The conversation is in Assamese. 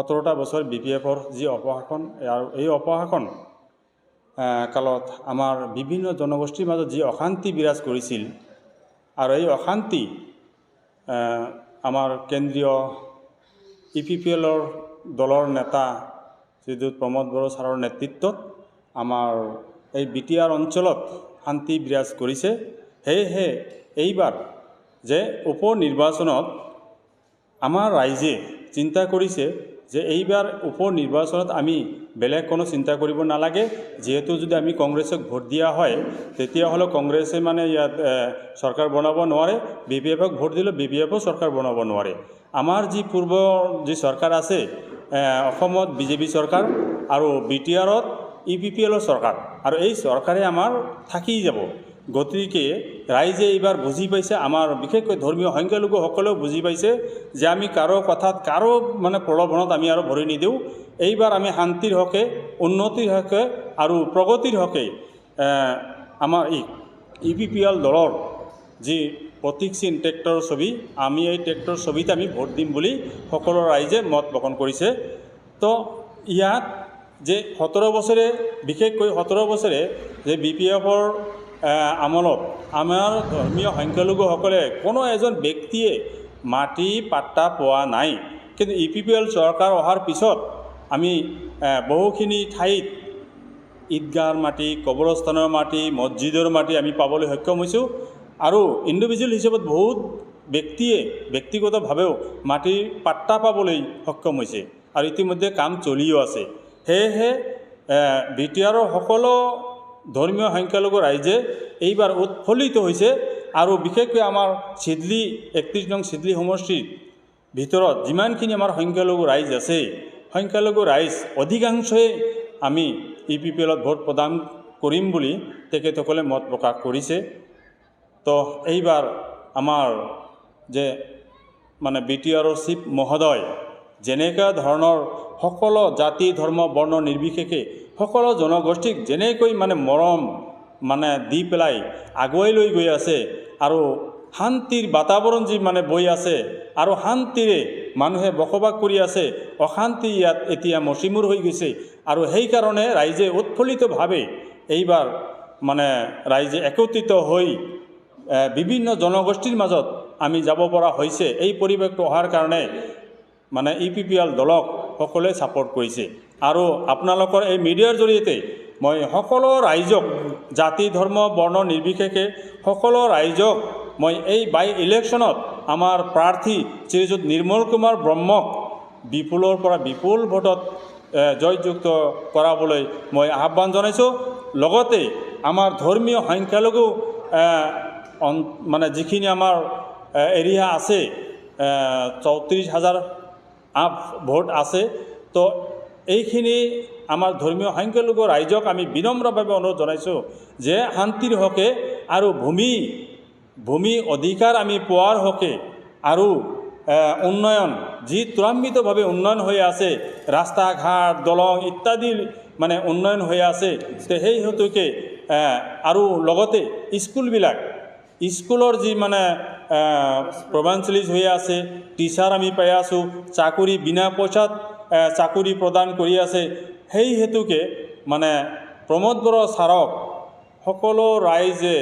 17টা বছৰ BPFৰ যি অপশাসন আৰু এই অপশাসন কালত আমাৰ বিভিন্ন জনগোষ্ঠীৰ মাজত যি অশান্তি বিৰাজ কৰিছিল আৰু এই অশান্তি আমাৰ কেন্দ্ৰীয় EPPLৰ দলৰ নেতা শ্ৰীযুত প্ৰমোদ বড়ো ছাৰৰ নেতৃত্বত আমাৰ এই BTR অঞ্চলত শান্তি বিৰাজ কৰিছে। সেয়েহে এইবাৰ যে উপ নিৰ্বাচনত আমাৰ ৰাইজে চিন্তা কৰিছে যে এইবাৰ উপ নিৰ্বাচনত আমি বেলেগ কোনো চিন্তা কৰিব নালাগে, যেহেতু যদি আমি কংগ্ৰেছক ভোট দিয়া হয় তেতিয়াহ'লে কংগ্ৰেছে মানে ইয়াত চৰকাৰ বনাব নোৱাৰে, BPFক ভোট দিলে BPFও চৰকাৰ বনাব নোৱাৰে। আমাৰ যি পূৰ্ব যি চৰকাৰ আছে অসমত BJP চৰকাৰ আৰু BTRত EPPLৰ চৰকাৰ, আৰু এই চৰকাৰে আমাৰ থাকি যাব। গতিকে ৰাইজে এইবাৰ বুজি পাইছে, আমাৰ বিশেষকৈ ধৰ্মীয় সংখ্যালঘুসকলেও বুজি পাইছে যে আমি কাৰো কথাত কাৰো মানে প্ৰলোভনত আমি আৰু ভৰি নিদিওঁ। এইবাৰ আমি শান্তিৰ হকে, উন্নতিৰ হকে আৰু প্ৰগতিৰ হকে আমাৰ EPPL দলৰ যি প্ৰতীক চিন ট্ৰেক্টৰৰ ছবি, আমি এই ট্ৰেক্টৰ ছবিত আমি ভোট দিম বুলি সকলো ৰাইজে মত পোষণ কৰিছে। তো ইয়াত যে 17 বছৰে, বিশেষকৈ 17 বছৰে যে BPFৰ আমলত আমাৰ ধৰ্মীয় সংখ্যালঘুসকলে কোনো এজন ব্যক্তিয়ে মাটি পাট্টা পোৱা নাই, কিন্তু EPPL চৰকাৰ অহাৰ পিছত আমি বহুখিনি ঠাইত ঈদগাহৰ মাটি, কবৰস্থানৰ মাটি, মছজিদৰ মাটি আমি পাবলৈ সক্ষম হৈছোঁ। আৰু ইণ্ডিভিজুৱেল হিচাপত বহুত ব্যক্তিয়ে ব্যক্তিগতভাৱেও মাটিৰ পাট্টা পাবলৈ সক্ষম হৈছে আৰু ইতিমধ্যে কাম চলিও আছে। সেয়েহে BTRৰ সকলো ধৰ্মীয় সংখ্যালঘু ৰাইজে এইবাৰ উৎফুল্লিত হৈছে আৰু বিশেষকৈ আমাৰ চিডলি 31 নং চিডলি সমষ্টিৰ ভিতৰত যিমানখিনি আমাৰ সংখ্যালঘু ৰাইজ আছে, সংখ্যালঘু ৰাইজ অধিকাংশই আমি EPPLত ভোট প্ৰদান কৰিম বুলি তেখেতসকলে মত প্ৰকাশ কৰিছে। তো এইবাৰ আমাৰ যে মানে BTRৰ চিফ মহোদয় যেনেকুৱা ধৰণৰ সকলো জাতি ধৰ্ম বৰ্ণ নিৰ্বিশেষে সকলো জনগোষ্ঠীক যেনেকৈ মানে মৰম মানে দি পেলাই আগুৱাই লৈ গৈ আছে আৰু শান্তিৰ বাতাবৰণ যি মানে বৈ আছে আৰু শান্তিৰে মানুহে বসবাস কৰি আছে, অশান্তি ইয়াত এতিয়া মচিমূৰ হৈ গৈছে। আৰু সেইকাৰণে ৰাইজে উৎফুল্লিতভাৱে এইবাৰ মানে ৰাইজে একত্ৰিত হৈ বিভিন্ন জনগোষ্ঠীৰ মাজত আমি যাব পৰা হৈছে। এই পৰিৱেশটো অহাৰ কাৰণে মানে EPPL দলক সকলোৱে ছাপোৰ্ট কৰিছে। আৰু আপোনালোকৰ এই মিডিয়াৰ জৰিয়তে মই সকলো ৰাইজক জাতি ধৰ্ম বৰ্ণ নিৰ্বিশেষে সকলো ৰাইজক মই এই বাই ইলেকশ্যনত আমাৰ প্ৰাৰ্থী শ্ৰীযুত নিৰ্মল কুমাৰ ব্ৰহ্মক বিপুলৰ পৰা বিপুল ভোটত জয়যুক্ত কৰাবলৈ মই আহ্বান জনাইছোঁ। লগতে আমাৰ ধৰ্মীয় সংখ্যালঘু মানে যিখিনি আমাৰ এৰিয়া আছে 34,000 ভোট আছে, তো এইখিনি আমাৰ ধৰ্মীয় সংখ্যালঘু ৰাইজক আমি বিনম্ৰভাৱে অনুৰোধ জনাইছোঁ যে শান্তিৰ হকে আৰু ভূমি অধিকাৰ আমি পোৱাৰ হকে আৰু উন্নয়ন যি ত্বৰান্বিতভাৱে উন্নয়ন হৈ আছে, ৰাস্তা ঘাট দলং ইত্যাদি মানে উন্নয়ন হৈ আছে, সেই হেতুকে আৰু লগতে স্কুলৰ যি মানে প্ৰভাঞ্চলিজ হৈ আছে, টিচাৰ আমি পাই আছোঁ, চাকৰি বিনা পইচাত চাকৰি প্ৰদান কৰি আছে। সেই হেতুকে মানে প্ৰমোদ বড়ো ছাৰক সকলো ৰাইজে